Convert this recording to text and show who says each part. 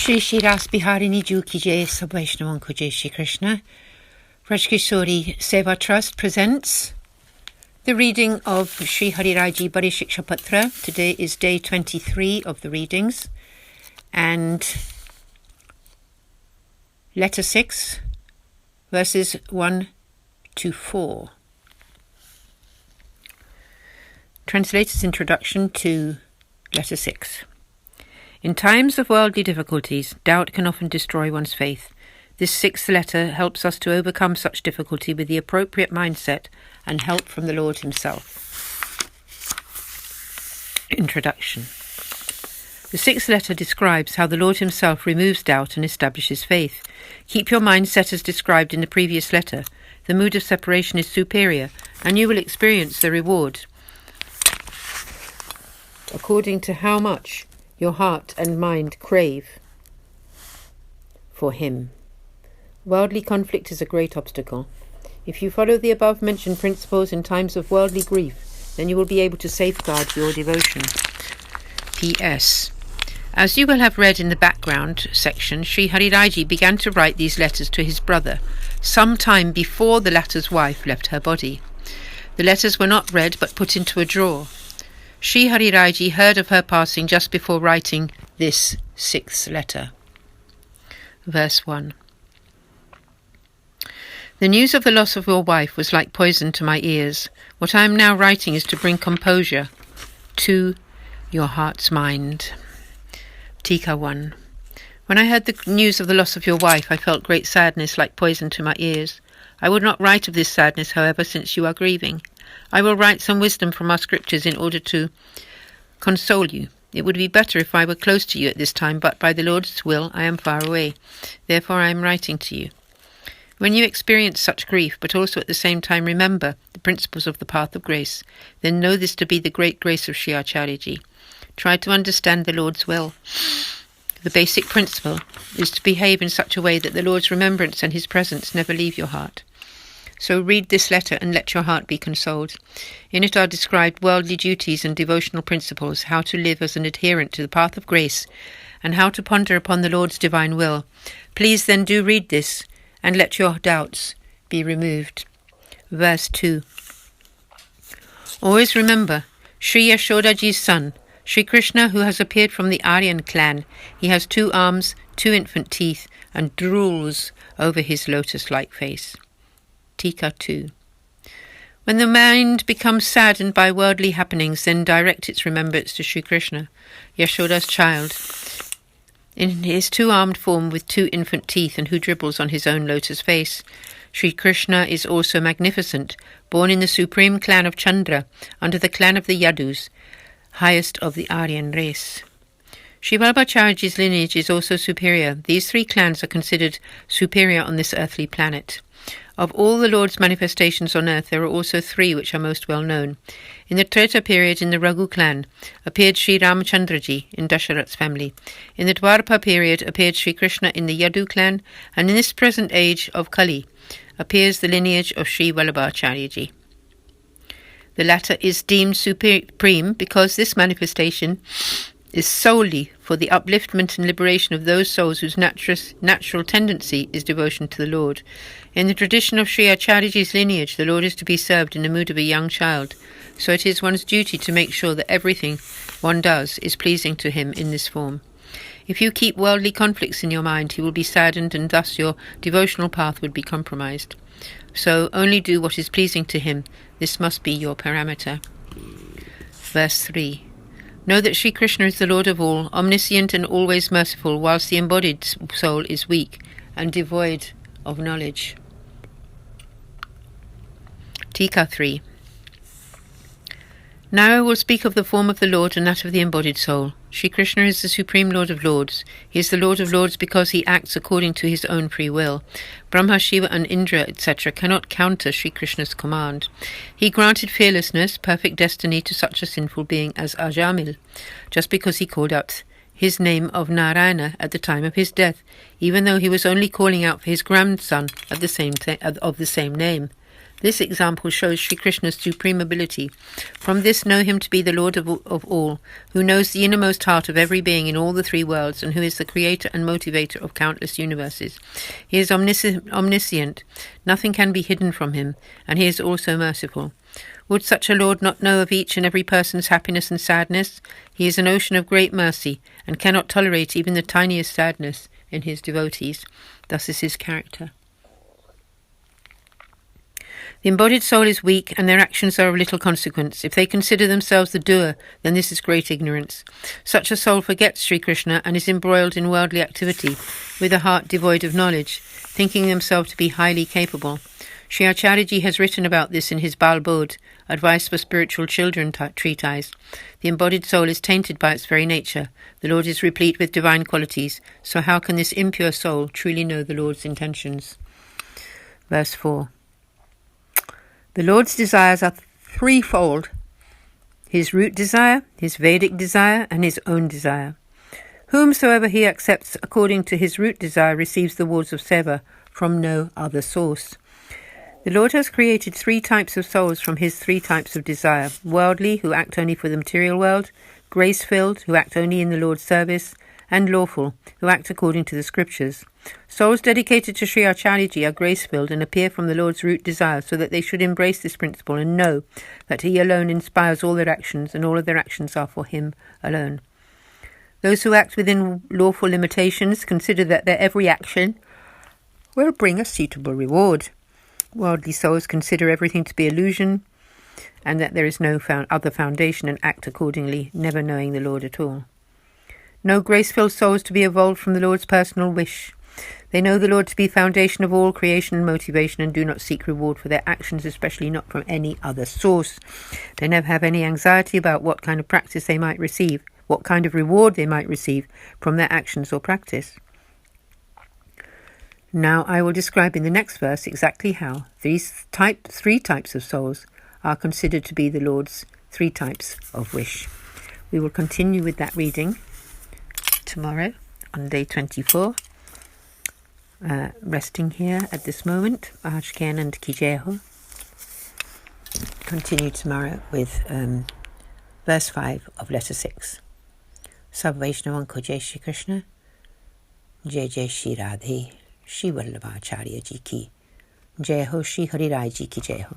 Speaker 1: Shri Shri Ras Biharini Ju Ki Jai, Sab Vaishnavan Ko Jai Shri Krishna. Vraja Kishori Seva Trust presents the reading of Shri Hari Raji Bade Shiksha Patr. Today is day 23 of the readings, and letter 6, verses 1 to 4. Translator's introduction to letter 6. In times of worldly difficulties, doubt can often destroy one's faith. This 6th letter helps us to overcome such difficulty with the appropriate mindset and help from the Lord himself. Introduction. The 6th letter describes how the Lord himself removes doubt and establishes faith. Keep your mind set as described in the previous letter. The mood of separation is superior, and you will experience the reward according to how much your heart and mind crave for him. Worldly conflict is a great obstacle. If you follow the above-mentioned principles in times of worldly grief, then you will be able to safeguard your devotion. P.S. As you will have read in the background section, Sri Hari Raji began to write these letters to his brother some time before the latter's wife left her body. The letters were not read but put into a drawer. Sri Hari Raji heard of her passing just before writing this 6th letter. Verse 1. The news of the loss of your wife was like poison to my ears. What I am now writing is to bring composure to your heart's mind. Tika 1. When I heard the news of the loss of your wife, I felt great sadness like poison to my ears. I would not write of this sadness, however, since you are grieving. I will write some wisdom from our scriptures in order to console you. It would be better if I were close to you at this time, but by the Lord's will I am far away. Therefore I am writing to you. When you experience such grief, but also at the same time remember the principles of the path of grace, then know this to be the great grace of Sri Acharyaji. Try to understand the Lord's will. The basic principle is to behave in such a way that the Lord's remembrance and his presence never leave your heart. So read this letter and let your heart be consoled. In it are described worldly duties and devotional principles, how to live as an adherent to the path of grace, and how to ponder upon the Lord's divine will. Please then do read this, and let your doubts be removed. Verse 2. Always remember, Sri Yashodaji's son, Sri Krishna, who has appeared from the Aryan clan. He has 2 arms, 2 infant teeth, and drools over his lotus-like face. Tika 2. When the mind becomes saddened by worldly happenings, then direct its remembrance to Sri Krishna, Yashoda's child, in his 2-armed form with 2 infant teeth and who dribbles on his own lotus face. Sri Krishna is also magnificent, born in the supreme clan of Chandra, under the clan of the Yadus, highest of the Aryan race. Sri Vallabhacharyaji's lineage is also superior. These 3 clans are considered superior on this earthly planet. Of all the Lord's manifestations on earth, there are also 3 which are most well known. In the Treta period, in the Raghu clan, appeared Sri Ramachandraji in Dasharatha's family. In the Dwarpa period, appeared Sri Krishna in the Yadu clan, and in this present age of Kali, appears the lineage of Sri Vallabhacharyaji. The latter is deemed supreme because this manifestation is solely for the upliftment and liberation of those souls whose natural tendency is devotion to the Lord. In the tradition of Sri Acharyaji's lineage, the Lord is to be served in the mood of a young child, so it is one's duty to make sure that everything one does is pleasing to him in this form. If you keep worldly conflicts in your mind, he will be saddened, and thus your devotional path would be compromised. So only do what is pleasing to him. This must be your parameter. Verse 3. Know that Sri Krishna is the Lord of all, omniscient and always merciful, whilst the embodied soul is weak and devoid of knowledge. Tika 3. Now I will speak of the form of the Lord and that of the embodied soul. Sri Krishna is the supreme Lord of Lords. He is the Lord of Lords because he acts according to his own free will. Brahma, Shiva and Indra, etc. cannot counter Sri Krishna's command. He granted fearlessness, perfect destiny to such a sinful being as Ajamil, just because he called out his name of Narayana at the time of his death, even though he was only calling out for his grandson of the same name. This example shows Sri Krishna's supreme ability. From this know him to be the Lord of all, who knows the innermost heart of every being in all the three worlds, and who is the creator and motivator of countless universes. He is omniscient. Nothing can be hidden from him, and he is also merciful. Would such a Lord not know of each and every person's happiness and sadness? He is an ocean of great mercy, and cannot tolerate even the tiniest sadness in his devotees. Thus is his character. The embodied soul is weak, and their actions are of little consequence. If they consider themselves the doer, then this is great ignorance. Such a soul forgets Sri Krishna and is embroiled in worldly activity, with a heart devoid of knowledge, thinking themselves to be highly capable. Sri Acharyaji has written about this in his Bade, Advice for Spiritual Children treatise. The embodied soul is tainted by its very nature. The Lord is replete with divine qualities, so how can this impure soul truly know the Lord's intentions? Verse 4. The Lord's desires are threefold: his root desire, his Vedic desire, and his own desire. Whomsoever he accepts according to his root desire receives the rewards of Seva from no other source. The Lord has created three types of souls from his three types of desire: worldly, who act only for the material world; grace-filled, who act only in the Lord's service; and lawful, who act according to the scriptures. Souls dedicated to Sri Acharyaji are grace-filled and appear from the Lord's root desire, so that they should embrace this principle and know that he alone inspires all their actions, and all of their actions are for him alone. Those who act within lawful limitations consider that their every action will bring a suitable reward. Worldly souls consider everything to be illusion, and that there is no other foundation, and act accordingly, never knowing the Lord at all. Know grace-filled souls to be evolved from the Lord's personal wish. They know the Lord to be foundation of all creation and motivation, and do not seek reward for their actions, especially not from any other source. They never have any anxiety about what kind of practice they might receive, what kind of reward they might receive from their actions or practice. Now I will describe in the next verse exactly how these three types of souls are considered to be the Lord's three types of wish. We will continue with that reading tomorrow on day 24. Resting here at this moment. Ajken and Kijeho. Continue tomorrow with verse 5 of letter 6. Sab Vaishnavan ko Jai Shri Krishna, Jai Jai Shri Radhe, Shri Vallabha Acharya Ji ki, Jai Ho, Shri Hari Rai Ji ki Jai Ho.